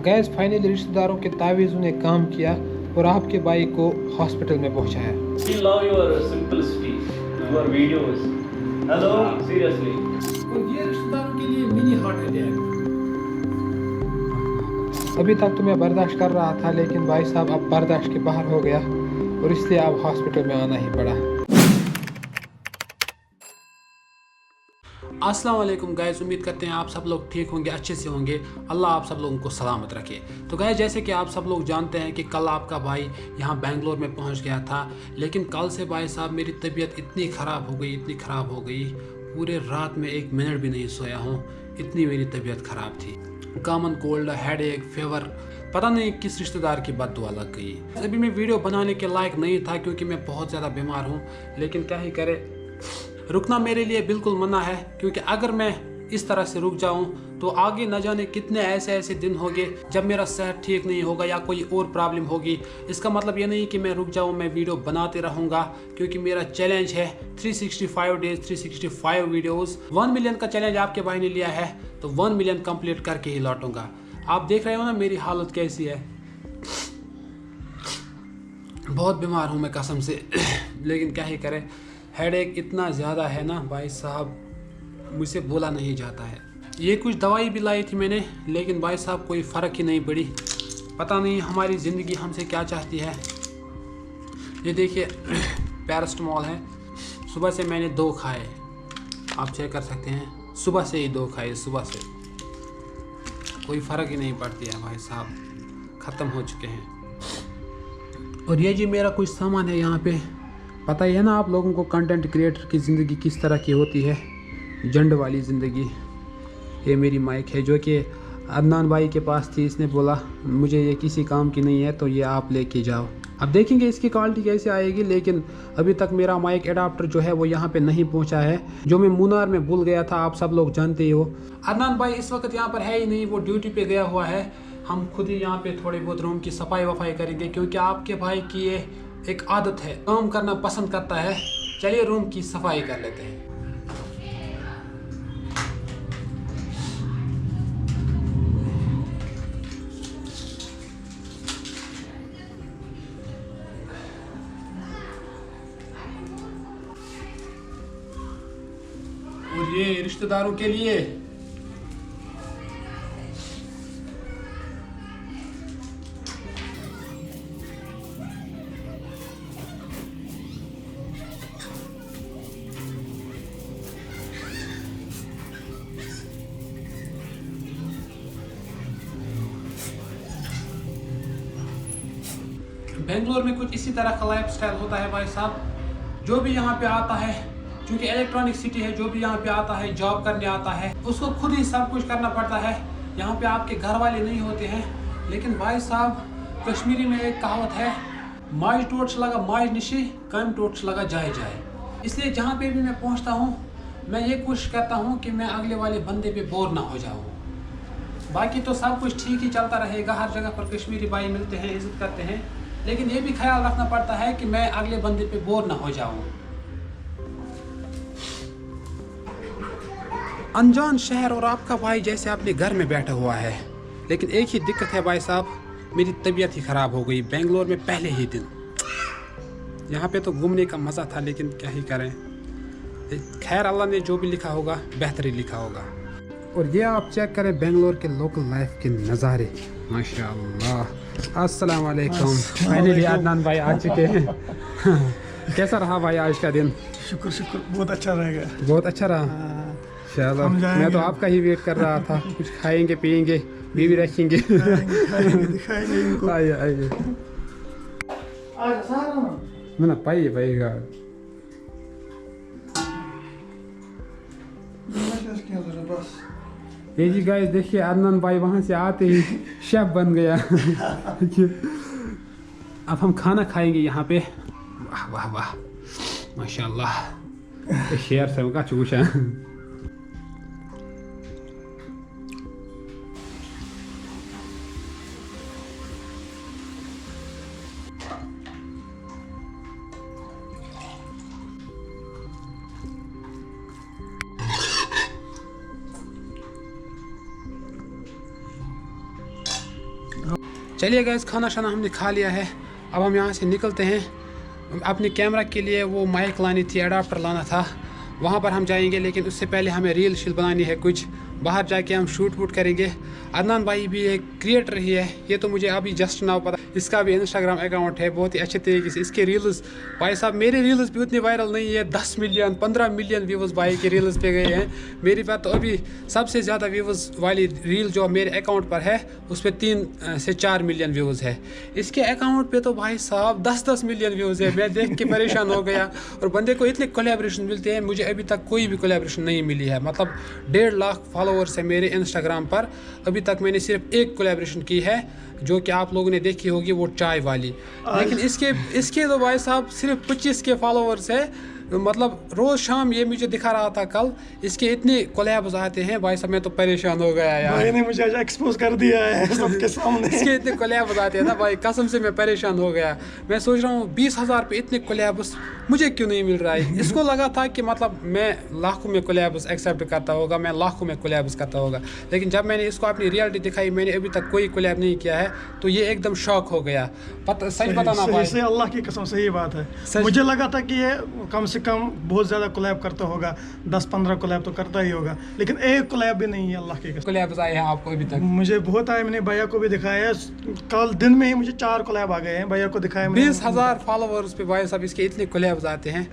Gas finally रिश्तेदारों के तावीज़ ने काम किया और आपके भाई को हॉस्पिटल में पहुंचाया। We love your simplicity, your videos. Hello, seriously. और ये रिश्तेदारों के लिए मिनी हार्ट अटैक। अभी तक तो मैं बर्दाश्त कर रहा था, लेकिन भाई साहब अब बर्दाश्त के बाहर हो गया और इसलिए अब हॉस्पिटल में आना ही पड़ा। अस्सलाम वालेकुम गाइस, उम्मीद करते हैं आप सब लोग ठीक होंगे, अच्छे से होंगे। अल्लाह आप सब लोगों को सलामत रखे। तो गाइस, जैसे कि आप सब लोग जानते हैं कि कल आपका भाई यहाँ बेंगलोर में पहुँच गया था, लेकिन कल से भाई साहब मेरी तबीयत इतनी ख़राब हो गई, पूरे रात में एक मिनट भी नहीं सोया हूँ, इतनी मेरी तबीयत ख़राब थी। कॉमन कोल्ड, हेडेक, फीवर, पता नहीं किस रिश्तेदार की बददुआ लग गई। अभी मैं वीडियो बनाने के लायक नहीं था क्योंकि मैं बहुत ज़्यादा बीमार हूँ, लेकिन क्या ही करे, रुकना मेरे लिए बिल्कुल मना है। क्योंकि अगर मैं इस तरह से रुक जाऊं तो आगे न जाने कितने ऐसे दिन होंगे जब मेरा सेहत ठीक नहीं होगा या कोई और प्रॉब्लम होगी। इसका मतलब ये नहीं कि मैं रुक जाऊं, मैं वीडियो बनाते रहूंगा, क्योंकि मेरा चैलेंज है 365 डेज 365 वीडियोस। 1 मिलियन का चैलेंज आपके भाई ने लिया है, तो 1 मिलियन कंप्लीट करके ही लौटूंगा। आप देख रहे हो ना मेरी हालत कैसी है, बहुत बीमार हूँ मैं कसम से। लेकिन क्या ही करें, हेडेक इतना ज़्यादा है ना भाई साहब, मुझसे बोला नहीं जाता है। ये कुछ दवाई भी लाई थी मैंने, लेकिन भाई साहब कोई फ़र्क ही नहीं पड़ी। पता नहीं हमारी ज़िंदगी हमसे क्या चाहती है। ये देखिए पैरास्टामोल है, सुबह से मैंने 2 खाए, आप चेक कर सकते हैं, सुबह से ही 2 खाए, सुबह से कोई फ़र्क ही नहीं पड़ती है भाई साहब, ख़त्म हो चुके हैं। और ये जी मेरा कुछ सामान है यहाँ पे। पता ही है ना आप लोगों को कंटेंट क्रिएटर की ज़िंदगी किस तरह की होती है, जंड वाली ज़िंदगी। ये मेरी माइक है जो कि अदनान भाई के पास थी, इसने बोला मुझे ये किसी काम की नहीं है तो ये आप लेके जाओ। अब देखेंगे इसकी क्वालिटी कैसे आएगी, लेकिन अभी तक मेरा माइक एडाप्टर जो है वो यहाँ पे नहीं पहुँचा है, जो मैं मुनार में भूल गया था, आप सब लोग जानते ही हो। अदनान भाई इस वक्त यहाँ पर है ही नहीं, वो ड्यूटी पे गया हुआ है। हम खुद ही यहाँ पे थोड़ी बहुत रूम की सफाई वफाई करेंगे, क्योंकि आपके भाई की ये एक आदत है, काम करना पसंद करता है। चलिए रूम की सफाई कर लेते हैं। और ये रिश्तेदारों के लिए बेंगलोर में कुछ इसी तरह का लाइफ स्टाइल होता है भाई साहब। जो भी यहाँ पे आता है, क्योंकि इलेक्ट्रॉनिक सिटी है, जो भी यहाँ पे आता है जॉब करने आता है, उसको खुद ही सब कुछ करना पड़ता है। यहाँ पे आपके घर वाले नहीं होते हैं। लेकिन भाई साहब, कश्मीरी में एक कहावत है, माज टोट्स लगा माज निशी, कम टोट्स लगा जाए जाए। इसलिए जहाँ पे भी मैं पहुँचता हूँ, मैं ये कोशिश करता हूँ कि मैं अगले वाले बंदे पे बोर ना हो जाऊँ। बाकी तो सब कुछ ठीक ही चलता रहेगा, हर जगह पर कश्मीरी भाई मिलते हैं, इज्जत करते हैं, लेकिन ये भी ख्याल रखना पड़ता है कि मैं अगले बंदे पे बोर ना हो जाऊं। अनजान शहर और आपका भाई जैसे अपने घर में बैठा हुआ है, लेकिन एक ही दिक्कत है भाई साहब, मेरी तबीयत ही ख़राब हो गई बेंगलोर में पहले ही दिन। यहाँ पे तो घूमने का मज़ा था, लेकिन क्या ही करें, खैर अल्लाह ने जो भी लिखा होगा बेहतर ही लिखा होगा। और ये आप चेक करें बेंगलोर के लोकल लाइफ के नज़ारे, माशाअल्लाह। अस्सलाम वालेकुम, फाइनली अदनान भाई आ चुके हैं। कैसा रहा भाई आज का दिन? शुक्र शुक्र, बहुत अच्छा रहेगा। बहुत अच्छा रहा, चलो। मैं तो आपका ही वेट कर रहा था, कुछ खाएंगे पिएंगे, बीवी रखेंगे। दिखाएंगे इनको। आइए आइए, मैंने पाइए भाई का बस। ये जी गाइस देखिए, अदनान भाई वहाँ से आते ही शेफ बन गया। अब हम खाना खाएंगे यहाँ पे। वाह वाह वाह, माशाल्लाह, शेर से का चूस है। चलिए गाइस, खाना शाना हमने खा लिया है। अब हम यहाँ से निकलते हैं। अपने कैमरा के लिए वो माइक लानी थी, अडाप्टर लाना था, वहाँ पर हम जाएंगे। लेकिन उससे पहले हमें रील शील बनानी है, कुछ बाहर जाके हम शूट वूट करेंगे। अदनान भाई भी एक क्रिएटर ही है, ये तो मुझे अभी जस्ट नाउ पता। इसका भी इंस्टाग्राम अकाउंट है, बहुत ही अच्छे तरीके से इसके रील्स, भाई साहब मेरे रील्स भी उतने वायरल नहीं है। 10 मिलियन 15 मिलियन व्यूज़ भाई के रील्स पे गए हैं। मेरी बात तो अभी सबसे ज़्यादा व्यूज़ वाली रील जो मेरे अकाउंट पर है उस पर 3 से 4 मिलियन व्यूज़ है। इसके अकाउंट पे तो भाई साहब 10-10 मिलियन व्यूज़ है। मैं देख के परेशान हो गया। और बंदे को इतने कोलैबोरेशन मिलते हैं, मुझे अभी तक कोई भी कोलैबोरेशन नहीं मिली है। मतलब 1.5 लाख फॉलोअर्स है मेरे इंस्टाग्राम पर। अभी तक मैंने सिर्फ एक कोलैबोरेशन की है, जो कि आप लोगों ने देखी होगी, वो चाय वाली। लेकिन इसके तो भाई साहब सिर्फ 25 के फॉलोअर्स है। मतलब रोज़ शाम ये मुझे दिखा रहा था कल, इसके इतने कोलैब्स आते हैं भाई साहब, मैं तो परेशान हो गया यार। भाई ने मुझे आज एक्सपोज कर दिया है सबके सामने। इसके इतने कोलैब्स आते हैं ना भाई, कसम से मैं परेशान हो गया। मैं सोच रहा हूँ 20,000 पे इतने कोलैब्स मुझे क्यों नहीं मिल रहा है। इसको लगा था कि मतलब मैं लाखों में कोलैब्स एक्सेप्ट करता होगा, मैं लाखों में कोलैब्स करता होगा। लेकिन जब मैंने इसको अपनी रियलिटी दिखाई, मैंने अभी तक कोई कोलैब नहीं किया है, तो ये एकदम शॉक हो गया। सच बताना भाई, सही अल्लाह की कसम सही बात है। सच। मुझे लगा था कि ये कम से कम बहुत ज़्यादा कोलैब करता होगा, 10-15 कोलैब तो करता ही होगा, लेकिन एक कोलैब भी नहीं है अल्लाह की कसम। कोलैब्स आए हैं आपको अभी तक? मुझे बहुत आए, मैंने भैया को भी दिखाया है। कल दिन में ही मुझे 4 कोलैब आ गए हैं, भैया को दिखाया मैंने। 20,000 फॉलोअर्स पे भाई साहब इसके इतने कोलैब्स आते हैं।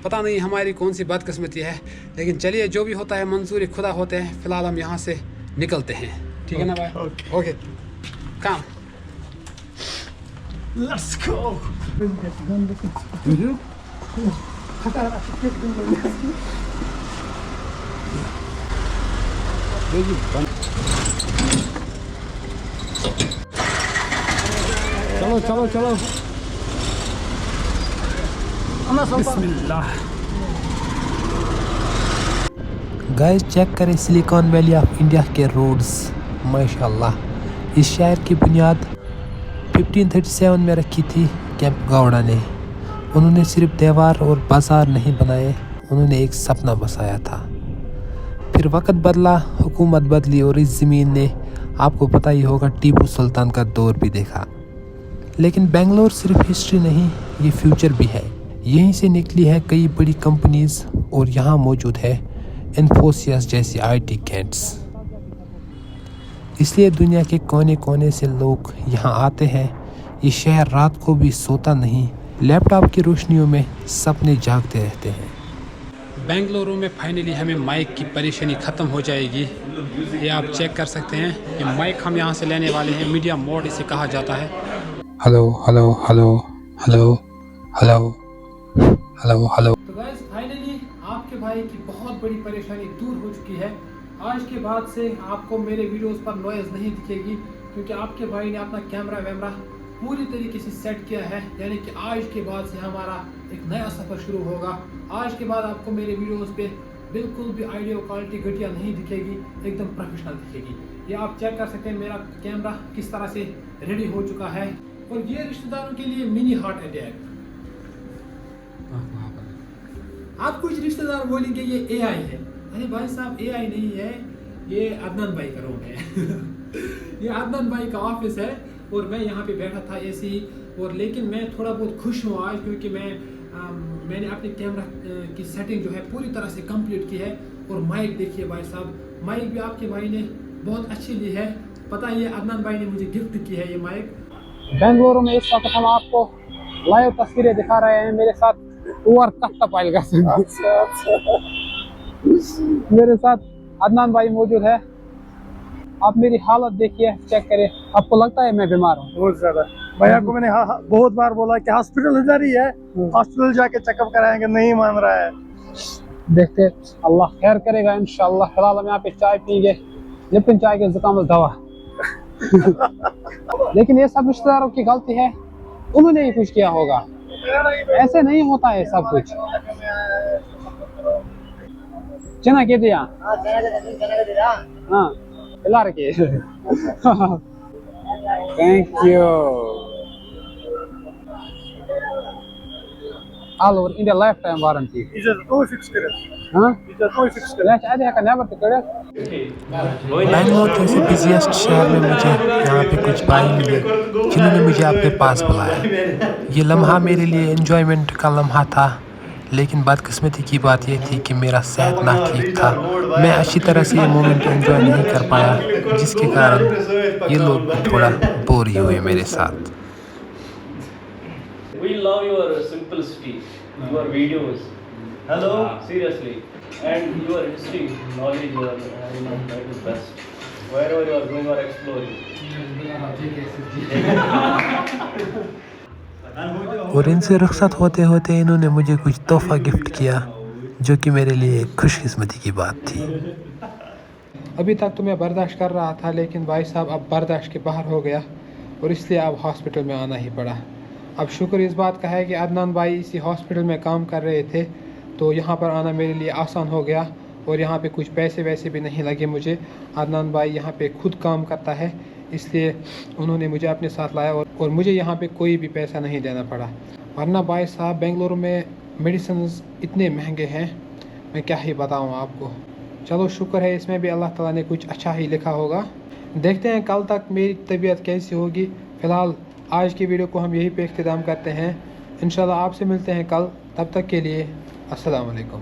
पता नहीं हमारी कौन सी बदकिस्मती है। लेकिन चलिए, जो भी होता है मंजूरी खुदा होते हैं। फिलहाल हम यहाँ से निकलते हैं, ठीक है ना भाई? ओके काम। Let's go. चलो चलो चलो, बिस्मिल्लाह। गाइस चेक करें सिलिकॉन वैली ऑफ इंडिया के रोड्स, माशाल्लाह। इस शहर की बुनियाद 1537 में रखी थी कैंपेगौड़ा ने। उन्होंने सिर्फ दीवार और बाजार नहीं बनाए, उन्होंने एक सपना बसाया था। फिर वक्त बदला, हुकूमत बदली और इस ज़मीन ने, आपको पता ही होगा, टीपू सुल्तान का दौर भी देखा। लेकिन बेंगलोर सिर्फ हिस्ट्री नहीं, ये फ्यूचर भी है। यहीं से निकली है कई बड़ी कंपनीज और यहाँ मौजूद है इन्फोसिस जैसी IT कैंट्स। इसलिए दुनिया के कोने कोने से लोग यहाँ आते हैं। ये शहर रात को भी सोता नहीं, लैपटॉप की रोशनियों में सपने जागते रहते हैं। बेंगलुरु में फाइनली हमें माइक की परेशानी ख़त्म हो जाएगी। ये आप चेक कर सकते हैं, ये माइक हम यहाँ से लेने वाले हैं। मीडिया मोड इसे कहा जाता है। Hello hello hello hello hello hello hello. तो गाइस फाइनली आपके भाई की बहुत बड़ी परेशानी दूर हो चुकी है। आज के बाद से आपको मेरे वीडियोस पर नॉइज़ नहीं दिखेगी, क्योंकि आपके भाई ने अपना कैमरा वैमरा पूरी तरीके से सेट किया है। यानी कि आज के बाद से हमारा एक नया सफ़र शुरू होगा। आज के बाद आपको मेरे वीडियोस पे बिल्कुल भी ऑडियो क्वालिटी घटिया नहीं दिखेगी, एकदम प्रोफेशनल दिखेगी। ये आप चेक कर सकते हैं मेरा कैमरा किस तरह से रेडी हो चुका है। और ये रिश्तेदारों के लिए मिनी हार्ट अटैक। आप कुछ रिश्तेदार बोलेंगे ये AI है। अरे भाई साहब, AI नहीं है, ये अदनान भाई का रूम है। ये अदनान भाई का ऑफिस है और मैं यहाँ पे बैठा था ऐसे ही। और लेकिन मैं थोड़ा बहुत खुश हूँ आज, क्योंकि मैंने अपने कैमरा की सेटिंग जो है पूरी तरह से कंप्लीट की है। और माइक देखिए भाई साहब, माइक भी आपके भाई ने बहुत अच्छी ली है। पता है, ये अदनान भाई ने मुझे गिफ्ट की है ये माइक। बेंगलुरु में इस वक्त हम आपको लाइव तस्वीरें दिखा रहे हैं। मेरे साथ मेरे साथ अदनान भाई मौजूद है। आप मेरी हालत देखिए, चेक करें। आपको लगता है मैं बीमार हूँ? बहुत ज्यादा। भैया को मैंने बहुत बार बोला कि हॉस्पिटल इधर ही है, हॉस्पिटल जाके चेकअप कराएंगे, नहीं मान रहा है। देखते अल्लाह खैर करेगा इंशाल्लाह। फिलहाल हम यहाँ पे चाय पियेंगे, लिप्टन चाय के जुकाम दवा। लेकिन ये सब रिश्तेदारों की गलती है, उन्होंने ही कुछ किया होगा। ऐसे नहीं होता है सब कुछ। चना के दिया? हाँ, पिला रखिए। Thank you. All over India lifetime warranty. Is it no fix करे? हाँ? Is it no fix करे? लेकिन आधे का नेवर तो करे। बेंगलोर जैसे बिजिएस्ट शहर में मुझे यहाँ पे कुछ भाई मिले जिन्होंने मुझे अपने पास बुलाया। ये लम्हा मेरे लिए एंजॉयमेंट का लम्हा था, लेकिन बदकिस्मती की बात यह थी कि मेरा सेहत ना ठीक था। मैं अच्छी तरह से ये मोमेंट एंजॉय नहीं कर पाया, जिसके कारण ये लोग भी थोड़ा बोर ही हुए मेरे साथ। We love your simplicity, your videos. Hello, seriously, and your history knowledge. That is best. Wherever you are going or exploring. और इनसे रुखसत होते होते इन्होंने मुझे कुछ तोहफा गिफ्ट किया, जो कि मेरे लिए खुशकिस्मती की बात थी। अभी तक तो मैं बर्दाश्त कर रहा था, लेकिन भाई साहब अब बर्दाश्त के बाहर हो गया और इसलिए अब हॉस्पिटल में आना ही पड़ा। अब शुक्र इस बात का है कि अदनान भाई इसी हॉस्पिटल में काम कर रहे थे, तो यहाँ पर आना मेरे लिए आसान हो गया और यहाँ पे कुछ पैसे वैसे भी नहीं लगे मुझे। अदनान भाई यहाँ पे खुद काम करता है, इसलिए उन्होंने मुझे अपने साथ लाया और मुझे यहाँ पे कोई भी पैसा नहीं देना पड़ा। वरना भाई साहब बेंगलुरु में मेडिसिन इतने महंगे हैं, मैं क्या ही बताऊँ आपको। चलो शुक्र है इसमें भी अल्लाह ताला ने कुछ अच्छा ही लिखा होगा। देखते हैं कल तक मेरी तबीयत कैसी होगी। फ़िलहाल आज की वीडियो को हम यहीं पे इख्तिताम करते हैं। इंशाल्लाह आपसे मिलते हैं कल, तब तक के लिए अस्सलाम वालेकुम।